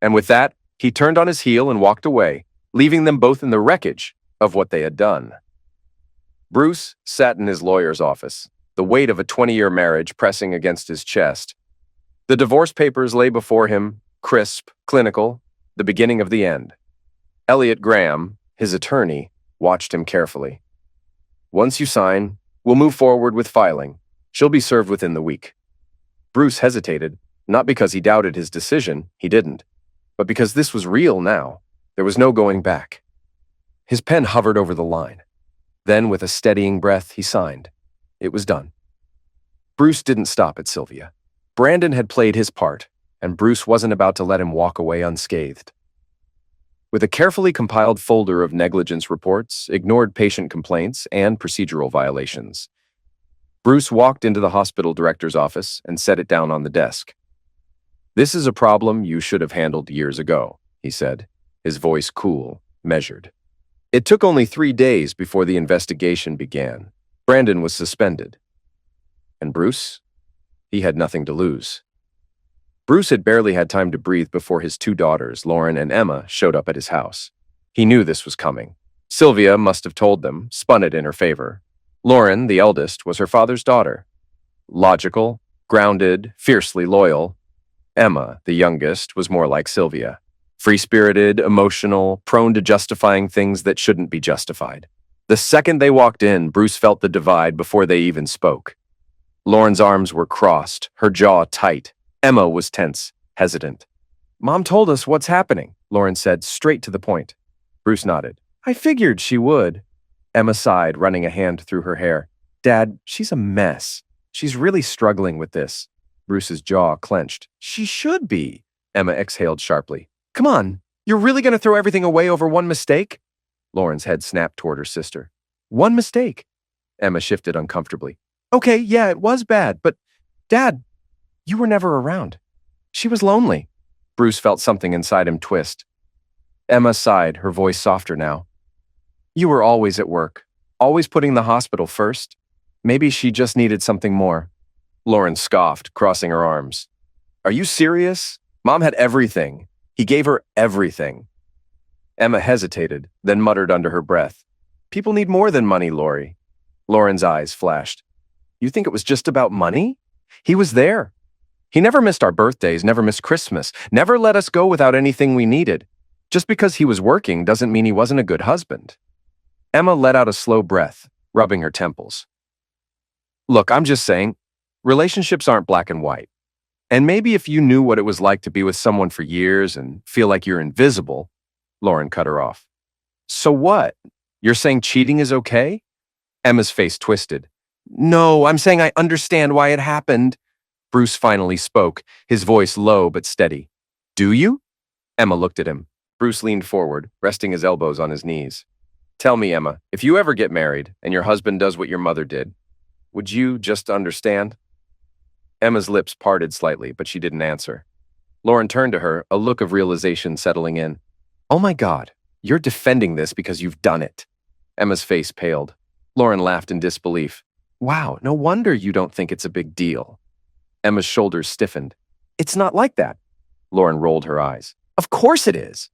And with that, he turned on his heel and walked away, leaving them both in the wreckage of what they had done. Bruce sat in his lawyer's office, the weight of a 20-year marriage pressing against his chest. The divorce papers lay before him, crisp, clinical, the beginning of the end. Elliot Graham, his attorney, watched him carefully. Once you sign, we'll move forward with filing. She'll be served within the week. Bruce hesitated, not because he doubted his decision, he didn't, but because this was real now. There was no going back. His pen hovered over the line. Then, with a steadying breath, he signed. It was done. Bruce didn't stop at Sylvia. Brandon had played his part, and Bruce wasn't about to let him walk away unscathed. With a carefully compiled folder of negligence reports, ignored patient complaints, and procedural violations, Bruce walked into the hospital director's office and set it down on the desk. This is a problem you should have handled years ago, he said, his voice cool, measured. It took only 3 days before the investigation began. Brandon was suspended. And Bruce? He had nothing to lose. Bruce had barely had time to breathe before his 2 daughters, Lauren and Emma, showed up at his house. He knew this was coming. Sylvia must have told them, spun it in her favor. Lauren, the eldest, was her father's daughter. Logical, grounded, fiercely loyal. Emma, the youngest, was more like Sylvia. Free-spirited, emotional, prone to justifying things that shouldn't be justified. The second they walked in, Bruce felt the divide before they even spoke. Lauren's arms were crossed, her jaw tight. Emma was tense, hesitant. Mom told us what's happening, Lauren said, straight to the point. Bruce nodded. I figured she would. Emma sighed, running a hand through her hair. Dad, she's a mess. She's really struggling with this. Bruce's jaw clenched. She should be. Emma exhaled sharply. Come on, you're really going to throw everything away over one mistake? Lauren's head snapped toward her sister. One mistake? Emma shifted uncomfortably. Okay, yeah, it was bad, but Dad, you were never around. She was lonely. Bruce felt something inside him twist. Emma sighed, her voice softer now. You were always at work, always putting the hospital first. Maybe she just needed something more. Lauren scoffed, crossing her arms. Are you serious? Mom had everything. He gave her everything. Emma hesitated, then muttered under her breath. People need more than money, Lori. Lauren's eyes flashed. You think it was just about money? He was there. He never missed our birthdays, never missed Christmas, never let us go without anything we needed. Just because he was working doesn't mean he wasn't a good husband. Emma let out a slow breath, rubbing her temples. Look, I'm just saying, relationships aren't black and white. And maybe if you knew what it was like to be with someone for years and feel like you're invisible, Lauren cut her off. So what? You're saying cheating is okay? Emma's face twisted. No, I'm saying I understand why it happened. Bruce finally spoke, his voice low but steady. Do you? Emma looked at him. Bruce leaned forward, resting his elbows on his knees. Tell me, Emma, if you ever get married and your husband does what your mother did, would you just understand? Emma's lips parted slightly, but she didn't answer. Lauren turned to her, a look of realization settling in. Oh my God, you're defending this because you've done it. Emma's face paled. Lauren laughed in disbelief. Wow, no wonder you don't think it's a big deal. Emma's shoulders stiffened. It's not like that. Lauren rolled her eyes. Of course it is.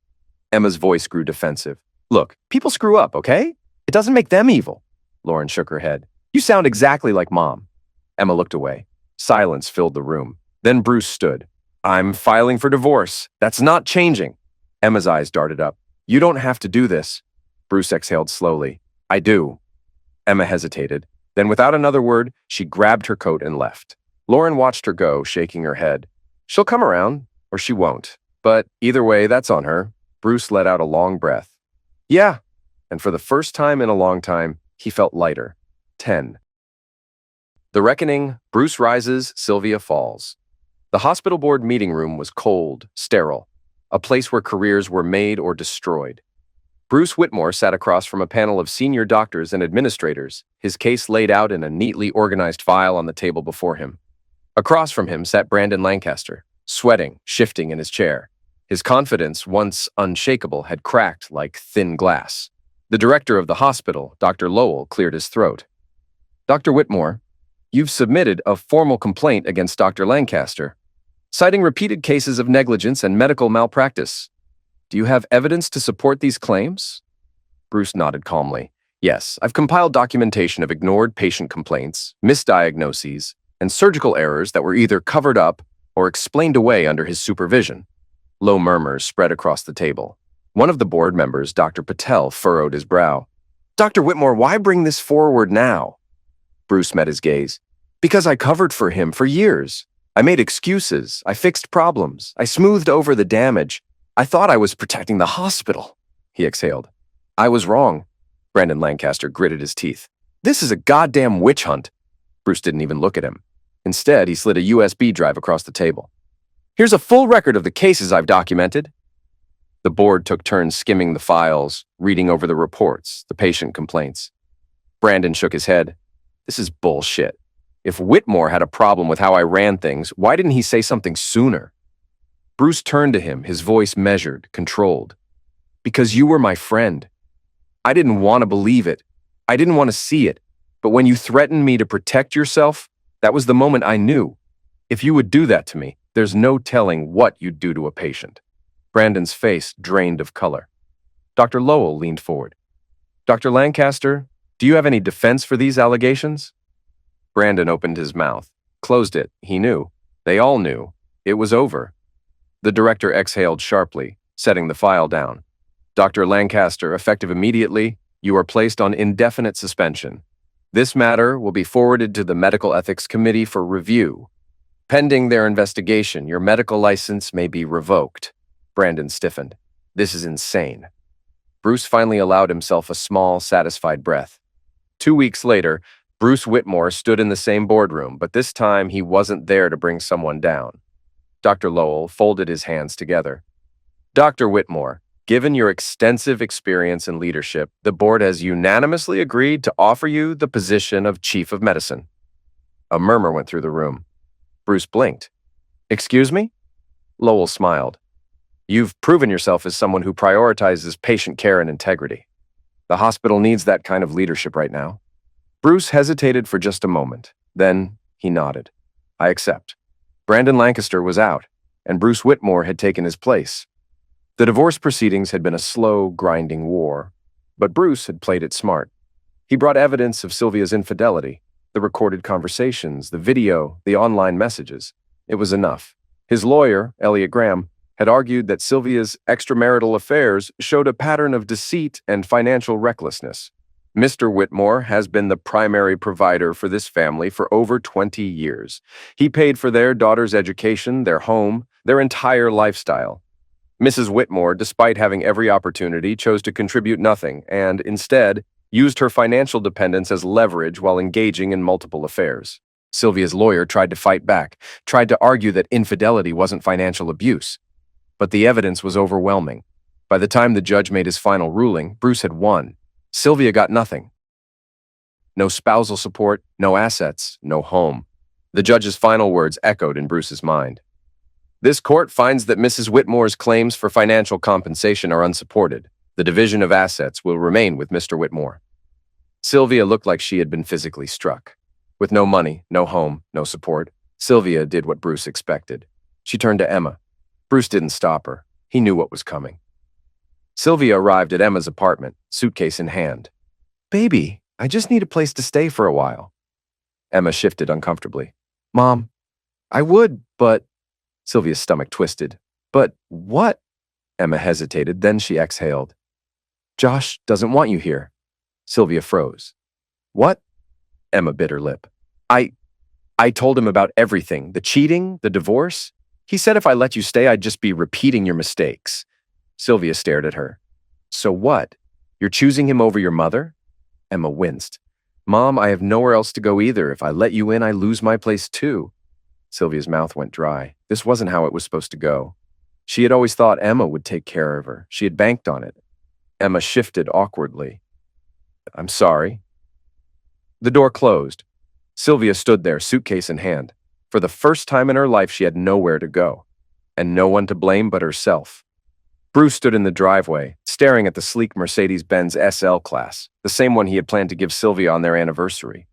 Emma's voice grew defensive. Look, people screw up, okay? It doesn't make them evil. Lauren shook her head. You sound exactly like Mom. Emma looked away. Silence filled the room. Then Bruce stood. I'm filing for divorce. That's not changing. Emma's eyes darted up. You don't have to do this. Bruce exhaled slowly. I do. Emma hesitated. Then without another word, she grabbed her coat and left. Lauren watched her go, shaking her head. She'll come around, or she won't. But either way, that's on her. Bruce let out a long breath. Yeah, and for the first time in a long time, he felt lighter. 10. The reckoning, Bruce rises, Sylvia falls. The hospital board meeting room was cold, sterile, a place where careers were made or destroyed. Bruce Whitmore sat across from a panel of senior doctors and administrators, his case laid out in a neatly organized file on the table before him. Across from him sat Brandon Lancaster, sweating, shifting in his chair. His confidence, once unshakable, had cracked like thin glass. The director of the hospital, Dr. Lowell, cleared his throat. Dr. Whitmore, you've submitted a formal complaint against Dr. Lancaster, citing repeated cases of negligence and medical malpractice. Do you have evidence to support these claims? Bruce nodded calmly. Yes, I've compiled documentation of ignored patient complaints, misdiagnoses, and surgical errors that were either covered up or explained away under his supervision. Low murmurs spread across the table. One of the board members, Dr. Patel, furrowed his brow. Dr. Whitmore, why bring this forward now? Bruce met his gaze. Because I covered for him for years. I made excuses. I fixed problems. I smoothed over the damage. I thought I was protecting the hospital. He exhaled. I was wrong. Brandon Lancaster gritted his teeth. This is a goddamn witch hunt. Bruce didn't even look at him. Instead, he slid a USB drive across the table. Here's a full record of the cases I've documented. The board took turns skimming the files, reading over the reports, the patient complaints. Brandon shook his head. This is bullshit. If Whitmore had a problem with how I ran things, why didn't he say something sooner? Bruce turned to him, his voice measured, controlled. Because you were my friend. I didn't want to believe it. I didn't want to see it. But when you threatened me to protect yourself, that was the moment I knew. If you would do that to me, there's no telling what you'd do to a patient. Brandon's face drained of color. Dr. Lowell leaned forward. Dr. Lancaster, do you have any defense for these allegations? Brandon opened his mouth, closed it. He knew. They all knew. It was over. The director exhaled sharply, setting the file down. Dr. Lancaster, effective immediately, you are placed on indefinite suspension. This matter will be forwarded to the Medical Ethics Committee for review. Pending their investigation, your medical license may be revoked. Brandon stiffened. This is insane. Bruce finally allowed himself a small, satisfied breath. 2 weeks later, Bruce Whitmore stood in the same boardroom, but this time he wasn't there to bring someone down. Dr. Lowell folded his hands together. Dr. Whitmore, given your extensive experience and leadership, the board has unanimously agreed to offer you the position of Chief of Medicine. A murmur went through the room. Bruce blinked. Excuse me? Lowell smiled. You've proven yourself as someone who prioritizes patient care and integrity. The hospital needs that kind of leadership right now. Bruce hesitated for just a moment. Then he nodded. I accept. Brandon Lancaster was out, and Bruce Whitmore had taken his place. The divorce proceedings had been a slow, grinding war, but Bruce had played it smart. He brought evidence of Sylvia's infidelity, the recorded conversations, the video, the online messages. It was enough. His lawyer, Elliot Graham, had argued that Sylvia's extramarital affairs showed a pattern of deceit and financial recklessness. Mr. Whitmore has been the primary provider for this family for over 20 years. He paid for their daughter's education, their home, their entire lifestyle. Mrs. Whitmore, despite having every opportunity, chose to contribute nothing and, instead, used her financial dependence as leverage while engaging in multiple affairs. Sylvia's lawyer tried to fight back, tried to argue that infidelity wasn't financial abuse. But the evidence was overwhelming. By the time the judge made his final ruling, Bruce had won. Sylvia got nothing. No spousal support, no assets, no home. The judge's final words echoed in Bruce's mind. This court finds that Mrs. Whitmore's claims for financial compensation are unsupported. The division of assets will remain with Mr. Whitmore. Sylvia looked like she had been physically struck. With no money, no home, no support, Sylvia did what Bruce expected. She turned to Emma. Bruce didn't stop her. He knew what was coming. Sylvia arrived at Emma's apartment, suitcase in hand. Baby, I just need a place to stay for a while. Emma shifted uncomfortably. Mom, I would, but... Sylvia's stomach twisted. But what? Emma hesitated, then she exhaled. Josh doesn't want you here. Sylvia froze. What? Emma bit her lip. I told him about everything, the cheating, the divorce. He said if I let you stay, I'd just be repeating your mistakes. Sylvia stared at her. So what? You're choosing him over your mother? Emma winced. Mom, I have nowhere else to go either. If I let you in, I lose my place too. Sylvia's mouth went dry. This wasn't how it was supposed to go. She had always thought Emma would take care of her. She had banked on it. Emma shifted awkwardly. I'm sorry. The door closed. Sylvia stood there, suitcase in hand. For the first time in her life, she had nowhere to go, and no one to blame but herself. Bruce stood in the driveway, staring at the sleek Mercedes-Benz SL class, the same one he had planned to give Sylvia on their anniversary.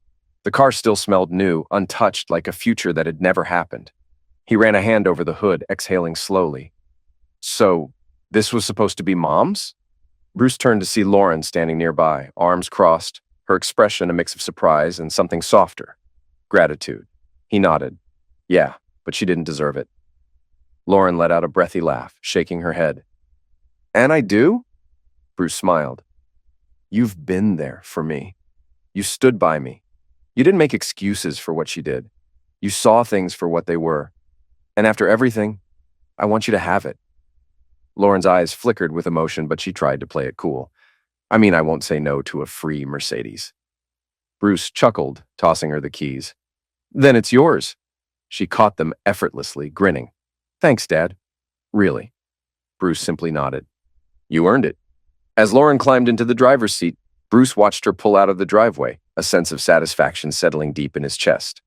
The car still smelled new, untouched, like a future that had never happened. He ran a hand over the hood, exhaling slowly. So, this was supposed to be Mom's? Bruce turned to see Lauren standing nearby, arms crossed, her expression a mix of surprise and something softer. Gratitude. He nodded. Yeah, but she didn't deserve it. Lauren let out a breathy laugh, shaking her head. And I do? Bruce smiled. You've been there for me. You stood by me. You didn't make excuses for what she did. You saw things for what they were. And after everything, I want you to have it. Lauren's eyes flickered with emotion, but she tried to play it cool. I mean, I won't say no to a free Mercedes. Bruce chuckled, tossing her the keys. Then it's yours. She caught them effortlessly, grinning. Thanks, Dad. Really? Bruce simply nodded. You earned it. As Lauren climbed into the driver's seat, Bruce watched her pull out of the driveway, a sense of satisfaction settling deep in his chest.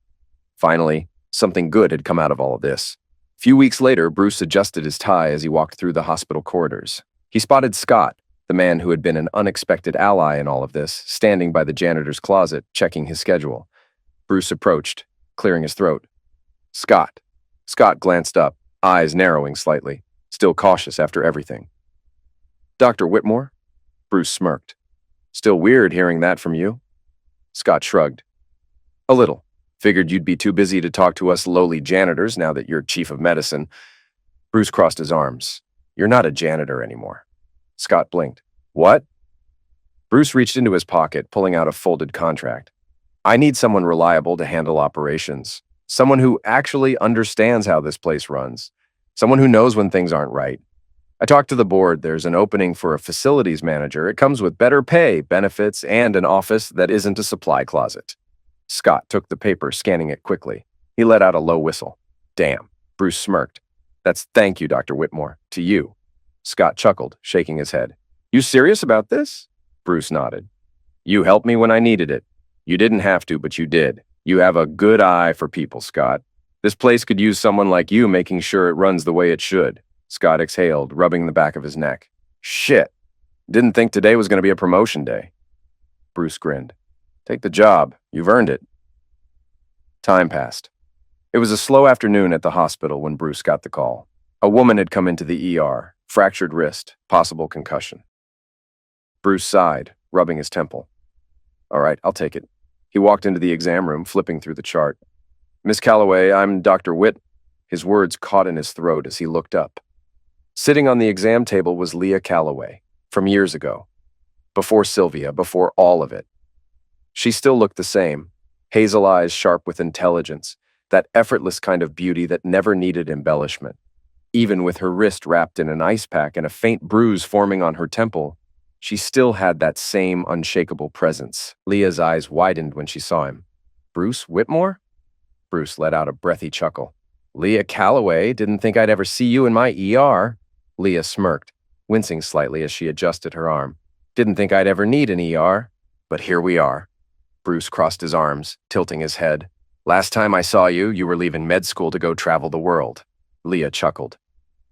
Finally, something good had come out of all of this. A few weeks later, Bruce adjusted his tie as he walked through the hospital corridors. He spotted Scott, the man who had been an unexpected ally in all of this, standing by the janitor's closet, checking his schedule. Bruce approached, clearing his throat. Scott. Scott glanced up, eyes narrowing slightly, still cautious after everything. Dr. Whitmore? Bruce smirked. Still weird hearing that from you? Scott shrugged. A little. Figured you'd be too busy to talk to us lowly janitors now that you're chief of medicine. Bruce crossed his arms. You're not a janitor anymore. Scott blinked. What? Bruce reached into his pocket, pulling out a folded contract. I need someone reliable to handle operations. Someone who actually understands how this place runs. Someone who knows when things aren't right. I talked to the board. There's an opening for a facilities manager. It comes with better pay, benefits, and an office that isn't a supply closet. Scott took the paper, scanning it quickly. He let out a low whistle. Damn. Bruce smirked. That's thank you, Dr. Whitmore. To you. Scott chuckled, shaking his head. You serious about this? Bruce nodded. You helped me when I needed it. You didn't have to, but you did. You have a good eye for people, Scott. This place could use someone like you making sure it runs the way it should. Scott exhaled, rubbing the back of his neck. Shit. Didn't think today was going to be a promotion day. Bruce grinned. Take the job. You've earned it. Time passed. It was a slow afternoon at the hospital when Bruce got the call. A woman had come into the ER, fractured wrist, possible concussion. Bruce sighed, rubbing his temple. All right, I'll take it. He walked into the exam room, flipping through the chart. Miss Calloway, I'm Dr. Whit. His words caught in his throat as he looked up. Sitting on the exam table was Leah Calloway, from years ago. Before Sylvia, before all of it. She still looked the same, hazel eyes sharp with intelligence, that effortless kind of beauty that never needed embellishment. Even with her wrist wrapped in an ice pack and a faint bruise forming on her temple, she still had that same unshakable presence. Leah's eyes widened when she saw him. Bruce Whitmore? Bruce let out a breathy chuckle. Leah Calloway, didn't think I'd ever see you in my ER. Leah smirked, wincing slightly as she adjusted her arm. Didn't think I'd ever need an ER, but here we are. Bruce crossed his arms, tilting his head. Last time I saw you, you were leaving med school to go travel the world. Leah chuckled.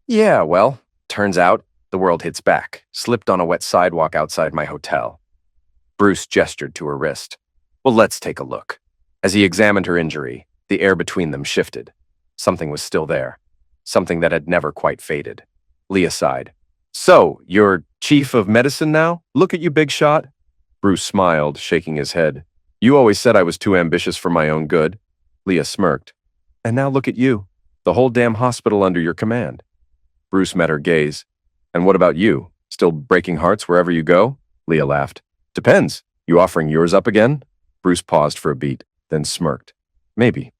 Yeah, well, turns out the world hits back, slipped on a wet sidewalk outside my hotel. Bruce gestured to her wrist. Well, let's take a look. As he examined her injury, the air between them shifted. Something was still there, something that had never quite faded. Leah sighed. So, you're chief of medicine now? Look at you, big shot. Bruce smiled, shaking his head. You always said I was too ambitious for my own good. Leah smirked. And now look at you, the whole damn hospital under your command. Bruce met her gaze. And what about you? Still breaking hearts wherever you go? Leah laughed. Depends. You offering yours up again? Bruce paused for a beat, then smirked. Maybe.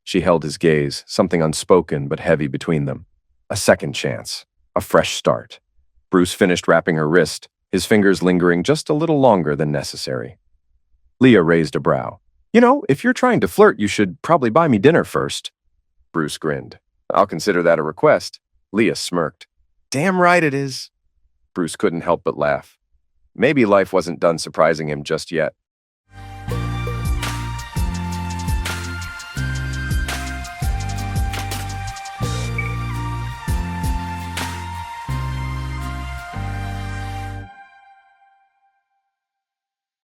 She held his gaze, something unspoken but heavy between them. A second chance. A fresh start. Bruce finished wrapping her wrist, his fingers lingering just a little longer than necessary. Leah raised a brow. You know, if you're trying to flirt, you should probably buy me dinner first. Bruce grinned. I'll consider that a request. Leah smirked. Damn right it is. Bruce couldn't help but laugh. Maybe life wasn't done surprising him just yet.